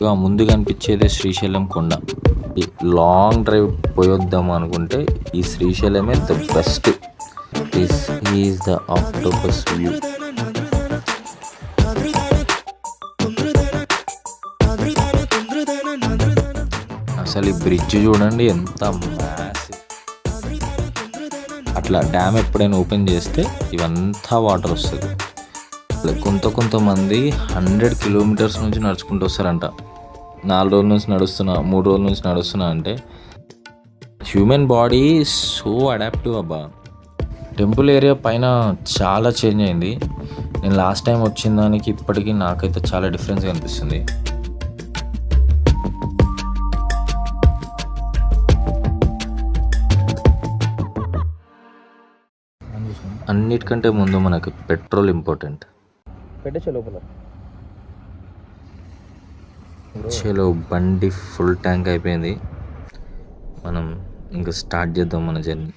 ఇక ముందు కనిపించేదే శ్రీశైలం కొండ. ఈ లాంగ్ డ్రైవ్ పోయొద్దాం అనుకుంటే ఈ శ్రీశైలమే the best. This is the octopus view. అసలు ఈ బ్రిడ్జ్ చూడండి ఎంత మ్యాసివ్. అట్లా డ్యామ్ ఎప్పుడైనా ఓపెన్ చేస్తే ఇవంతా వాటర్ వస్తుంది. కొంతమంది 100 కిలోమీటర్స్ నుంచి నడుచుకుంటూ వస్తారంట. 4 రోజుల నుంచి నడుస్తున్నా, 3 రోజుల నుంచి నడుస్తున్నా అంటే హ్యూమన్ బాడీ సో అడాప్టివ్ అబ్బా. టెంపుల్ ఏరియా పైన చాలా చేంజ్ అయింది. నేను లాస్ట్ టైం వచ్చిన దానికి ఇప్పటికీ నాకైతే చాలా డిఫరెన్స్ కనిపిస్తుంది. అన్నిటికంటే ముందు మనకు పెట్రోల్ ఇంపార్టెంట్. చలో బండి ఫుల్ ట్యాంక్ అయిపోయింది. మనం ఇంకా స్టార్ట్ చేద్దాం మన జర్నీ.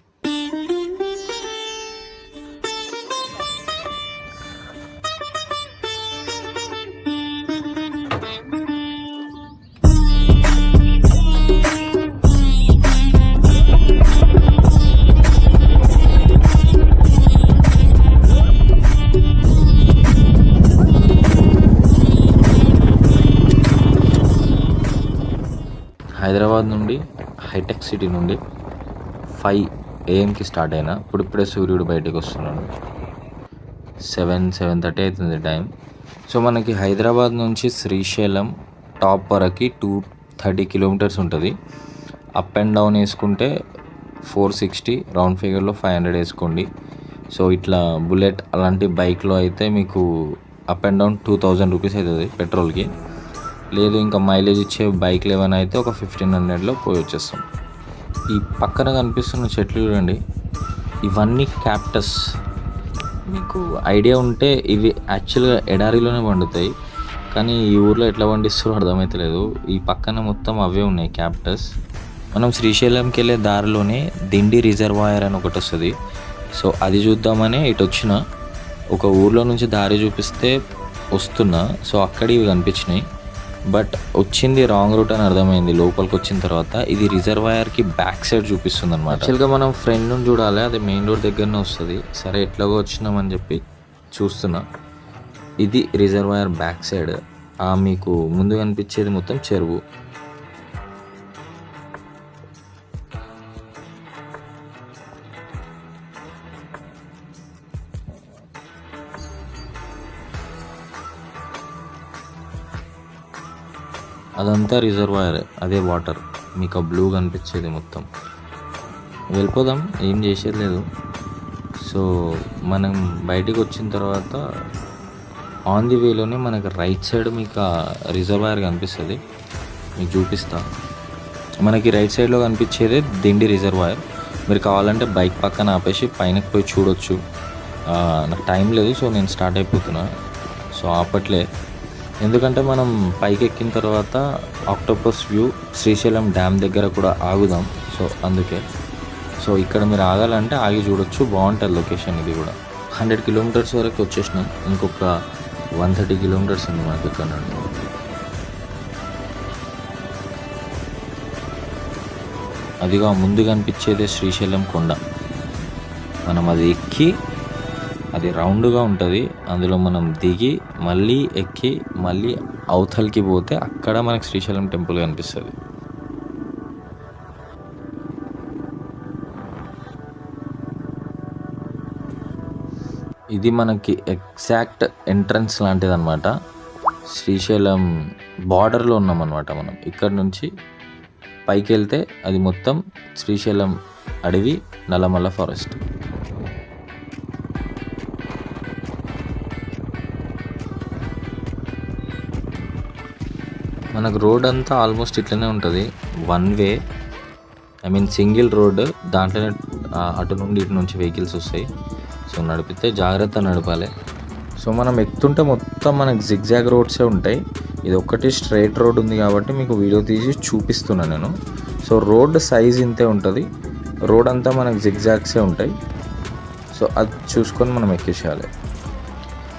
హైదరాబాద్ నుండి హైటెక్ సిటీ నుండి 5 AM స్టార్ట్ అయినా ఇప్పుడిప్పుడే సూర్యుడు బయటకు వస్తున్నాడు. 7:30 అవుతుంది టైం. సో మనకి హైదరాబాద్ నుంచి శ్రీశైలం టాప్ వరకు 230 కిలోమీటర్స్ ఉంటుంది. అప్ అండ్ డౌన్ వేసుకుంటే 460, రౌండ్ ఫిగర్లో 500 వేసుకోండి. సో ఇట్లా బుల్లెట్ అలాంటి బైక్లో అయితే మీకు అప్ అండ్ డౌన్ 2000 రూపీస్ అవుతుంది పెట్రోల్కి. లేదు ఇంకా మైలేజ్ ఇచ్చే బైక్లు ఏమైనా అయితే ఒక 1500లో పోయి వచ్చేస్తాం. ఈ పక్కన కనిపిస్తున్న చెట్లు చూడండి, ఇవన్నీ క్యాక్టస్. మీకు ఐడియా ఉంటే ఇవి యాక్చువల్గా ఎడారిలోనే పండుతాయి, కానీ ఈ ఊర్లో ఎట్లా పండిస్తారో అర్థమవుతలేదు. ఈ పక్కన మొత్తం అవే ఉన్నాయి క్యాక్టస్. మనం శ్రీశైలంకి వెళ్ళే దారిలోనే దిండి రిజర్వాయర్ అని ఒకటి వస్తుంది. సో అది చూద్దామనే ఇటు వచ్చిన. ఒక ఊర్లో నుంచి దారి చూపిస్తే వస్తున్నా. సో అక్కడ ఇవి కనిపించినాయి, బట్ వచ్చింది రాంగ్ రూట్ అని అర్థమైంది లోపలికి వచ్చిన తర్వాత. ఇది రిజర్వాయర్కి బ్యాక్ సైడ్ చూపిస్తుంది అనమాట. యాక్చువల్గా మనం ఫ్రంట్ నుండి చూడాలి, అది మెయిన్ రోడ్ దగ్గరనే వస్తుంది. సరే ఎట్లాగో వచ్చినామని చెప్పి చూస్తున్నా. ఇది రిజర్వాయర్ బ్యాక్ సైడ్. మీకు ముందు కనిపించేది మొత్తం చెరువు. అదంతా రిజర్వాయర్, అదే వాటర్. మీకు ఆ బ్లూ కనిపించేది మొత్తం. వెళ్ళిపోదాం, ఏం చేసేది లేదు. సో మనం బయటికి వచ్చిన తర్వాత ఆన్ ది వేలోనే మనకు రైట్ సైడ్ మీకు ఆ రిజర్వాయర్ కనిపిస్తుంది. మీకు చూపిస్తా. మనకి రైట్ సైడ్లో కనిపించేదే దిండి రిజర్వాయర్. మీరు కావాలంటే బైక్ పక్కన ఆపేసి పైనకి పోయి చూడొచ్చు. నాకు టైం లేదు, సో నేను స్టార్ట్ అయిపోతున్నా. సో ఆపట్లే, ఎందుకంటే మనం పైకి ఎక్కిన తర్వాత ఆక్టోపస్ వ్యూ శ్రీశైలం డ్యామ్ దగ్గర కూడా ఆగుదాం. సో అందుకే. సో ఇక్కడ మీరు ఆగాలంటే ఆగి చూడొచ్చు, బాగుంటుంది లొకేషన్. ఇది కూడా 100 కిలోమీటర్స్ వరకు వచ్చేసినాం. ఇంకొక 130 కిలోమీటర్స్ ఉంది మనకి ఇక్కడ నుండి. అదిగా ముందు కనిపించేదే శ్రీశైలం కొండ. మనం అది ఎక్కి, అది రౌండ్గా ఉంటుంది, అందులో మనం దిగి మళ్ళీ ఎక్కి మళ్ళీ అవతలకి పోతే అక్కడ మనకు శ్రీశైలం టెంపుల్ కనిపిస్తుంది. ఇది మనకి ఎగ్జాక్ట్ ఎంట్రన్స్ లాంటిది అనమాట. శ్రీశైలం బార్డర్లో ఉన్నామన్నమాట మనం. ఇక్కడ నుంచి పైకి వెళ్తే అది మొత్తం శ్రీశైలం అడవి, నల్లమల్ల ఫారెస్ట్. మనకు రోడ్ అంతా ఆల్మోస్ట్ ఇట్లనే ఉంటుంది. 1 వే, ఐ మీన్ సింగిల్ రోడ్. దాంట్లోనే అటు నుండి ఇటు నుంచి వెహికల్స్ వస్తాయి. సో నడిపితే జాగ్రత్త నడపాలి. సో మనం ఎక్కుతుంటే మొత్తం మనకు జిగ్జాగ్ రోడ్సే ఉంటాయి. ఇది ఒక్కటి స్ట్రైట్ రోడ్ ఉంది కాబట్టి మీకు వీడియో తీసి చూపిస్తున్నాను నేను. సో రోడ్ సైజ్ ఇంతే ఉంటుంది. రోడ్ అంతా మనకు జిగ్జాగ్సే ఉంటాయి. సో అది చూసుకొని మనం ఎక్కేసేయాలి.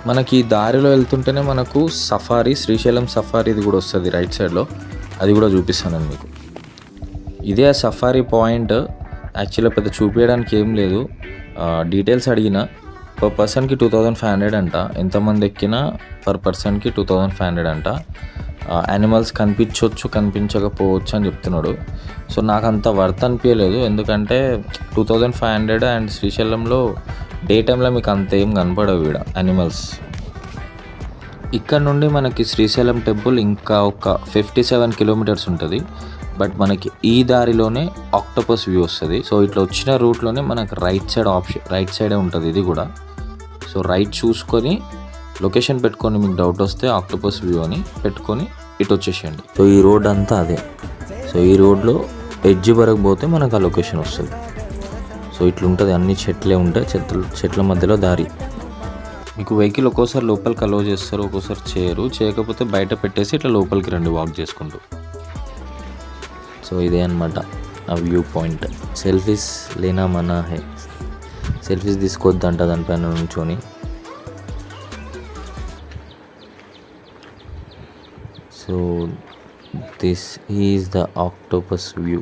మనకి ఈ దారిలో వెళ్తుంటేనే మనకు సఫారీ, శ్రీశైలం సఫారీది కూడా వస్తుంది రైట్ సైడ్లో, అది కూడా చూపిస్తాను మీకు. ఇదే ఆ సఫారీ పాయింట్. యాక్చువల్గా పెద్ద చూపించడానికి ఏం లేదు. డీటెయిల్స్ అడిగిన పర్ పర్సన్కి 2500 అంట, ఎంతమంది ఎక్కినా పర్ పర్సన్కి 2500 అంట. యానిమల్స్ కనిపించవచ్చు కనిపించకపోవచ్చు అని చెప్తున్నాడు. సో నాకు అంత వర్త్ అనిపించలేదు, ఎందుకంటే 2500 అండ్ శ్రీశైలంలో డే టైంలో మీకు అంత ఏం కనపడవు ఇక్కడ యానిమల్స్. ఇక్కడ నుండి మనకి శ్రీశైలం టెంపుల్ ఇంకా ఒక 57 కిలోమీటర్స్ ఉంటుంది. బట్ మనకి ఈ దారిలోనే ఆక్టోపస్ వ్యూ వస్తుంది. సో ఇట్లా వచ్చిన రూట్లోనే మనకు రైట్ సైడే ఉంటుంది ఇది కూడా. సో రైట్ చూసుకొని లొకేషన్ పెట్టుకొని మీకు డౌట్ వస్తే ఆక్టోపస్ వ్యూ అని పెట్టుకొని ఇటు వచ్చేసేయండి. సో ఈ రోడ్ అంతా అదే. సో ఈ రోడ్లో ఎడ్జ్ వరకు పోతే మనకు ఆ లొకేషన్ వస్తుంది. సో ఇట్లుంటుంది, అన్ని చెట్లే ఉంటాయి, చెట్ల మధ్యలో దారి. మీకు వెహికల్ ఒక్కోసారి లోపలికి అలో చేస్తారు, ఒక్కోసారి చేయకపోతే బయట పెట్టేసి ఇట్లా లోపలికి రండి వాక్ చేసుకుంటూ. సో ఇదే అనమాట ఆ వ్యూ పాయింట్. సెల్ఫీస్ లేనా మనా హే, సెల్ఫీస్ తీసుకోవద్దంట దానిపైన నుంచొని. So this is the octopus view.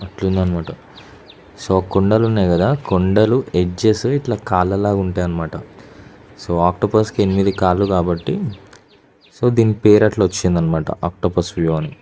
అట్లుందనమాట. సో కొండలు ఉన్నాయి కదా, కొండలు ఎడ్జెస్ ఇట్లా కాళ్ళలాగా ఉంటాయి అన్నమాట. సో ఆక్టోపస్కి 8 కాళ్ళు కాబట్టి సో దీని పేరు అట్లా వచ్చిందనమాట, ఆక్టోపస్ వ్యూ అని.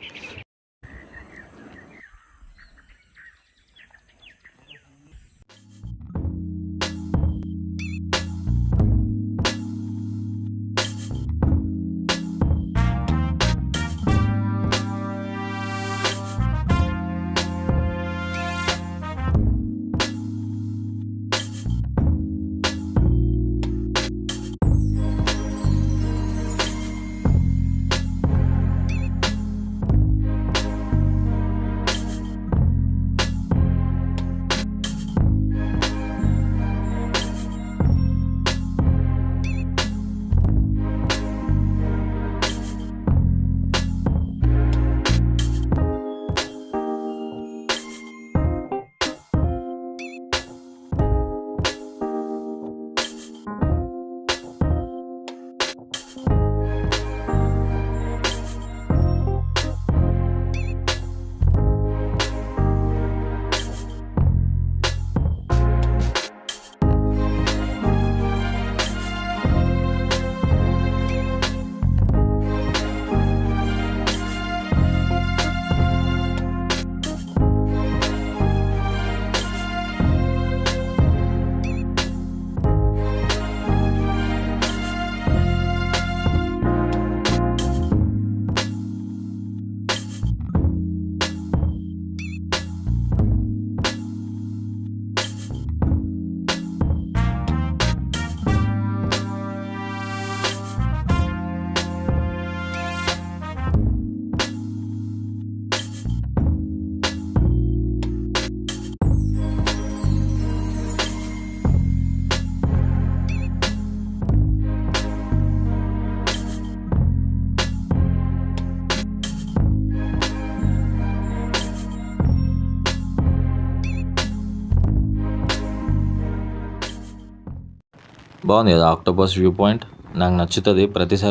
బాగుంది కదా ఆక్టోపస్ వ్యూ పాయింట్. నాకు నచ్చుతుంది,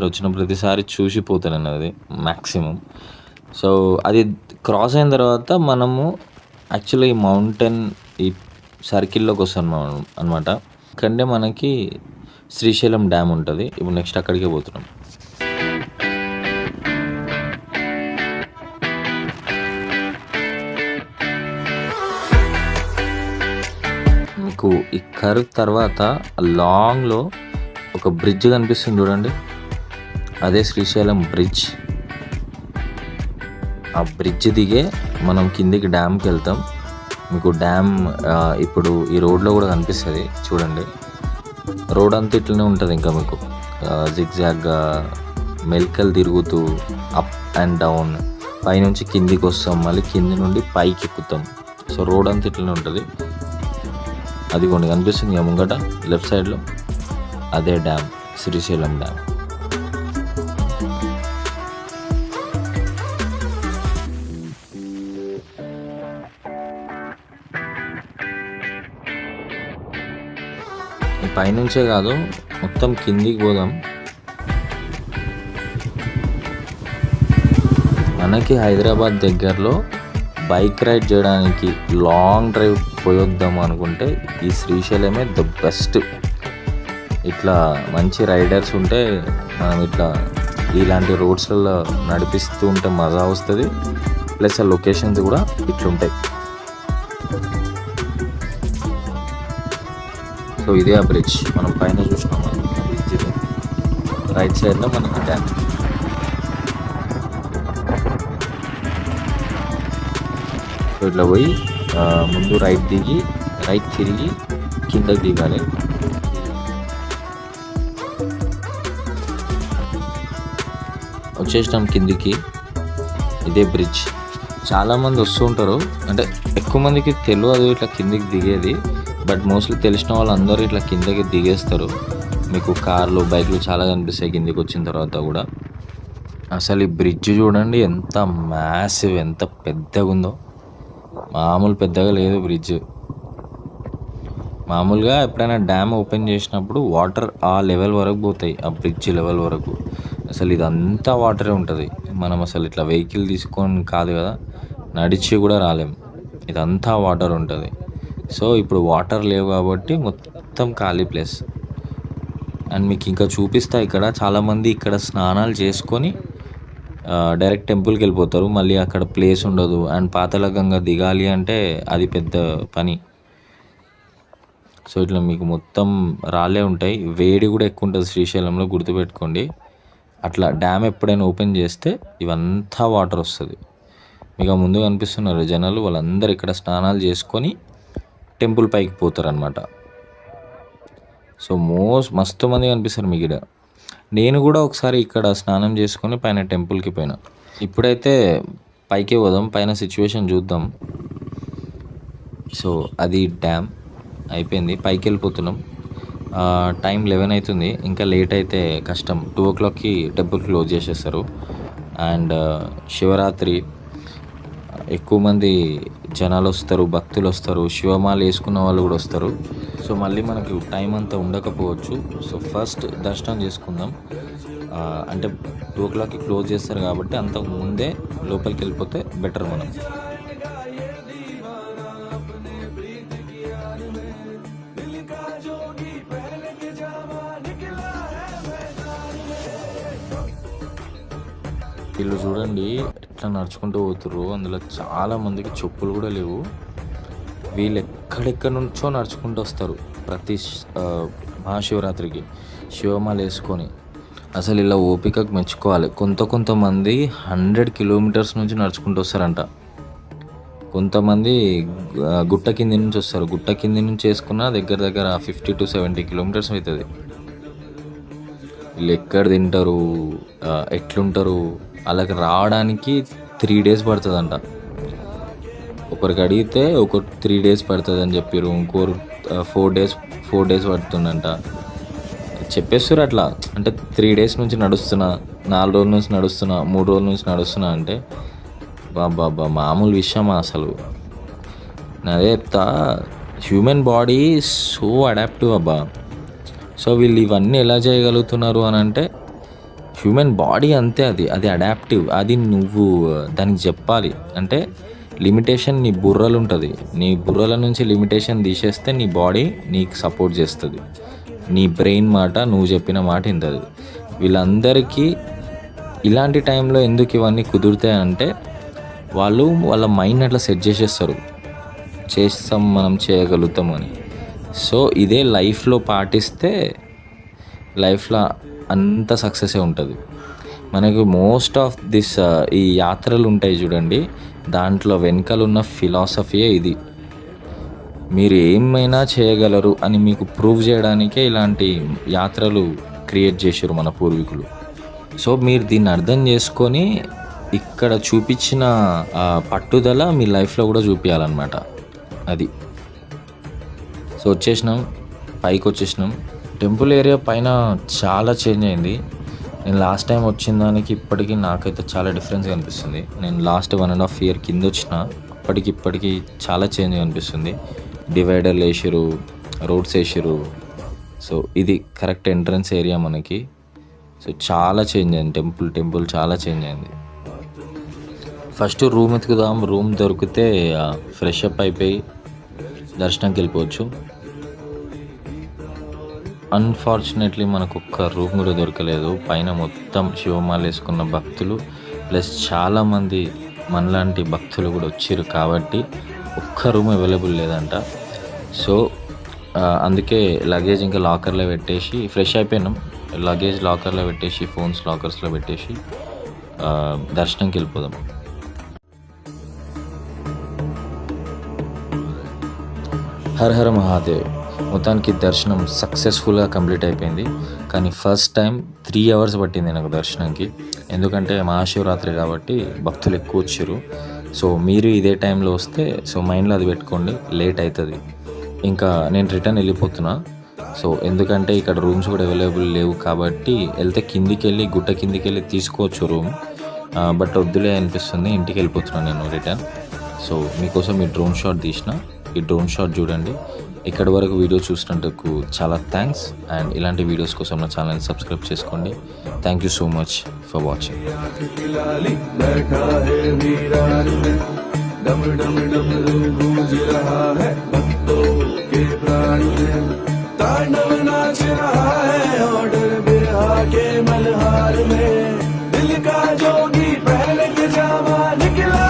వచ్చిన ప్రతిసారి చూసిపోతాను అది మ్యాక్సిమం. సో అది క్రాస్ అయిన తర్వాత మనము యాక్చువల్లీ ఈ మౌంటైన్ ఈ సర్కిల్లోకి వస్తాం అనమాట. ఇక్కడే మనకి శ్రీశైలం డ్యామ్ ఉంటుంది. ఇప్పుడు నెక్స్ట్ అక్కడికే పోతున్నాం. మీకు ఈ కర్వ్ తర్వాత లాంగ్లో ఒక బ్రిడ్జ్ కనిపిస్తుంది చూడండి, అదే శ్రీశైలం బ్రిడ్జ్. ఆ బ్రిడ్జ్ దిగే మనం కిందికి డ్యామ్కి వెళ్తాం. మీకు డ్యామ్ ఇప్పుడు ఈ రోడ్లో కూడా కనిపిస్తుంది చూడండి. రోడ్ అంతా ఇట్లనే ఉంటుంది, ఇంకా మీకు జిగ్జాగ్గా మెల్కలు తిరుగుతూ అప్ అండ్ డౌన్, పైనుంచి కిందికి వస్తాం, మళ్ళీ కింది నుండి పైకి ఎక్కుతాం. సో రోడ్ అంతా ఇట్లనే ఉంటుంది. అది కొన్ని కనిపిస్తుంది ముంగట లెఫ్ట్ సైడ్లో, అదే డ్యామ్, శ్రీశైలం డ్యామ్. పైనుంచే కాదు మొత్తం కిందికి పోదాం. మనకి హైదరాబాద్ దగ్గరలో బైక్ రైడ్ చేయడానికి లాంగ్ డ్రైవ్ పోయొద్దాం అనుకుంటే ఈ శ్రీశైలమే ద బెస్ట్. ఇట్లా మంచి రైడర్స్ ఉంటే మనం ఇట్లా ఇలాంటి రోడ్స్లలో నడిపిస్తూ ఉంటే మజా వస్తుంది. ప్లస్ ఆ లొకేషన్స్ కూడా ఇట్లుంటాయి. సో ఇదే ఆ బ్రిడ్జ్ మనం పైన చూసినాం. బ్రిడ్జ్ ఇది రైట్ సైడ్లో మనకి డ్యామ్. సో ఇట్లా పోయి ముందు రైట్ దిగి రైట్ తిరిగి కిందకి దిగాలి. వచ్చేసినాం కిందికి. ఇదే బ్రిడ్జ్. చాలామంది వస్తూ ఉంటారు, అంటే ఎక్కువ మందికి తెలియదు ఇట్లా కిందికి దిగేది. బట్ మోస్ట్లీ తెలిసిన వాళ్ళందరూ ఇట్లా కిందకి దిగేస్తారు. మీకు కార్లు బైక్లు చాలా కనిపిస్తాయి కిందికి వచ్చిన తర్వాత కూడా. అసలు ఈ బ్రిడ్జ్ చూడండి ఎంత మ్యాసివ్, ఎంత పెద్దగా ఉందో. మామూలు పెద్దగా లేదు బ్రిడ్జ్. మామూలుగా ఎప్పుడైనా డ్యామ్ ఓపెన్ చేసినప్పుడు వాటర్ ఆ లెవెల్ వరకు పోతాయి, ఆ బ్రిడ్జ్ లెవెల్ వరకు. అసలు ఇదంతా వాటరే ఉంటుంది. మనం అసలు ఇట్లా వెహికల్ తీసుకొని కాదు కదా, నడిచి కూడా రాలేం. ఇదంతా వాటర్ ఉంటుంది. సో ఇప్పుడు వాటర్ లేవు కాబట్టి మొత్తం ఖాళీ ప్లేస్. అండ్ మీకు ఇంకా చూపిస్తా, ఇక్కడ చాలామంది ఇక్కడ స్నానాలు చేసుకొని డైరెక్ట్ టెంపుల్కి వెళ్ళిపోతారు. మళ్ళీ అక్కడ ప్లేస్ ఉండదు. అండ్ పాతాళగంగ దిగాలి అంటే అది పెద్ద పని. సో ఇట్లా మీకు మొత్తం రాళ్ళే ఉంటాయి. వేడి కూడా ఎక్కువ ఉంటుంది శ్రీశైలంలో, గుర్తుపెట్టుకోండి. అట్లా డ్యామ్ ఎప్పుడైనా ఓపెన్ చేస్తే ఇవంతా వాటర్ వస్తుంది. మీకు ముందు కనిపిస్తున్నారు జనాలు, వాళ్ళందరూ ఇక్కడ స్నానాలు చేసుకొని టెంపుల్ పైకి పోతారనమాట. సో మస్తు మంది కనిపిస్తారు మీకు ఇక్కడ. నేను కూడా ఒకసారి ఇక్కడ స్నానం చేసుకొని పైన టెంపుల్కి పోయినా. ఇప్పుడైతే పైకే పోదాం, పైన సిచ్యువేషన్ చూద్దాం. సో అది డ్యామ్ అయిపోయింది, పైకి వెళ్ళిపోతున్నాం. టైం 11 అవుతుంది. ఇంకా లేట్ అయితే కష్టం. 2 o'clockకి టెంపుల్ క్లోజ్ చేసేస్తారు. అండ్ శివరాత్రి ఎక్కువ మంది జనాలు వస్తారు, భక్తులు వస్తారు, శివమాల వేసుకున్న వాళ్ళు కూడా వస్తారు. సో మళ్ళీ మనకి టైం అంతా ఉండకపోవచ్చు. సో ఫస్ట్ దర్శనం చేసుకుందాం. అంటే 2 o'clockకి క్లోజ్ చేస్తారు కాబట్టి అంతకు ముందే లోపలికి వెళ్ళిపోతే బెటర్ మనం. వీళ్ళు చూడండి ఎట్లా నడుచుకుంటూ పోతుర్రు. అందులో చాలా మందికి చెప్పులు కూడా లేవు. వీళ్ళు ఎక్కడెక్కడి నుంచో నడుచుకుంటూ వస్తారు ప్రతి మహాశివరాత్రికి శివమాల వేసుకొని. అసలు ఇలా ఓపికకు మెచ్చుకోవాలి. కొంతమంది 100 kilometers నుంచి నడుచుకుంటూ వస్తారంట. కొంతమంది గుట్ట కింది నుంచి వస్తారు. గుట్ట కింది నుంచి వేసుకున్న దగ్గర 50 to 70 kilometers అవుతుంది. వీళ్ళు ఎక్కడ తింటారు, ఎట్లుంటారు, అలాగ రావడానికి 3 days పడుతుందంట. ఒకరికి అడిగితే ఒక 3 days పడుతుంది అని చెప్పారు. ఇంకోరు 4 days పడుతుందంట చెప్పేస్తారు. అట్లా అంటే 3 days నుంచి నడుస్తున్నా, 4 రోజుల నుంచి నడుస్తున్నా, 3 రోజుల నుంచి నడుస్తున్నా అంటే బాబా మామూలు విషయమా అసలు. అదే చెప్తా, హ్యూమన్ బాడీ సో అడాప్టివ్ అబ్బా. సో వీళ్ళు ఇవన్నీ ఎలా చేయగలుగుతున్నారు అని అంటే హ్యూమన్ బాడీ అంతే, అది అడాప్టివ్. అది నువ్వు దానికి చెప్పాలి అంటే లిమిటేషన్ నీ బుర్రలు ఉంటుంది. నీ బుర్రల నుంచి లిమిటేషన్ తీసేస్తే నీ బాడీ నీకు సపోర్ట్ చేస్తుంది. నీ బ్రెయిన్ మాట, నువ్వు చెప్పిన మాట ఇంతది. వీళ్ళందరికీ ఇలాంటి టైంలో ఎందుకు ఇవన్నీ కుదురుతాయి అంటే వాళ్ళ మైండ్ అట్లా సెట్ చేసేస్తారు, చేస్తాం మనం, చేయగలుగుతాం అని. సో ఇదే లైఫ్లో పాటిస్తే లైఫ్లో అంత సక్సెసే ఉంటుంది. మనకి మోస్ట్ ఆఫ్ దిస్ ఈ యాత్రలు ఉంటాయి చూడండి, దాంట్లో వెనకాల ఉన్న ఫిలాసఫీయే ఇది. మీరు ఏమైనా చేయగలరు అని మీకు ప్రూవ్ చేయడానికే ఇలాంటి యాత్రలు క్రియేట్ చేశారు మన పూర్వీకులు. సో మీరు దీన్ని అర్థం చేసుకొని ఇక్కడ చూపించిన పట్టుదల మీ లైఫ్లో కూడా చూపించాలన్నమాట. అది. సో వచ్చేసినాం, పైకి వచ్చేసినాం. టెంపుల్ ఏరియా పైన చాలా చేంజ్ అయింది. నేను లాస్ట్ టైం వచ్చిన దానికి ఇప్పటికీ నాకైతే చాలా డిఫరెన్స్ కనిపిస్తుంది. నేను లాస్ట్ 1.5 year కింద వచ్చిన, ఇప్పటికి చాలా చేంజ్ కనిపిస్తుంది. డివైడర్లు వేసారు, రోడ్స్ వేసారు, సో ఇది కరెక్ట్ ఎంట్రన్స్ ఏరియా మనకి. సో చాలా చేంజ్ అయింది టెంపుల్ చాలా చేంజ్ అయింది. ఫస్ట్ రూమ్ ఎతుకుదాం, రూమ్ దొరికితే ఫ్రెష్ అప్ అయిపోయి దర్శనంకి వెళ్ళిపోవచ్చు. అన్ఫార్చునేట్లీ మనకు ఒక్క రూమ్ కూడా దొరకలేదు. పైన మొత్తం శివమాల వేసుకున్న భక్తులు ప్లస్ చాలామంది మనలాంటి భక్తులు కూడా వచ్చారు కాబట్టి ఒక్క రూమ్ అవైలబుల్ లేదంట. సో అందుకే లగేజ్ ఇంకా లాకర్లో పెట్టేసి ఫ్రెష్ అయిపోయినాం. లగేజ్ లాకర్లో పెట్టేసి ఫోన్స్ లాకర్స్లో పెట్టేసి దర్శనంకి వెళ్ళిపోదాం. హర హర మహాదేవ్. మొత్తానికి దర్శనం సక్సెస్ఫుల్గా కంప్లీట్ అయిపోయింది. కానీ ఫస్ట్ టైం 3 hours పట్టింది నాకు దర్శనంకి. ఎందుకంటే మహాశివరాత్రి కాబట్టి భక్తులు ఎక్కువ వచ్చారు. సో మీరు ఇదే టైంలో వస్తే సో మైండ్లో అది పెట్టుకోండి, లేట్ అవుతుంది. ఇంకా నేను రిటర్న్ వెళ్ళిపోతున్నా. సో ఎందుకంటే ఇక్కడ రూమ్స్ కూడా అవైలబుల్ లేవు కాబట్టి వెళ్తే గుట్ట కిందికి వెళ్ళి తీసుకోవచ్చు రూమ్. బట్ వద్దులే అనిపిస్తుంది, ఇంటికి వెళ్ళిపోతున్నాను నేను రిటర్న్. సో మీకోసం ఈ డ్రోన్ షాట్ తీసిన. ఈ డ్రోన్ షాట్ చూడండి. ఇక్కడి వరకు వీడియో చూసినందుకు చాలా థ్యాంక్స్. అండ్ ఇలాంటి వీడియోస్ కోసం నా ఛానల్ని సబ్స్క్రైబ్ చేసుకోండి. Thank you so much for watching. तांडव नाच रहा है ऑर्डर बिरहा के मल्हार में, दिल का जोगी पहन के जामा निकला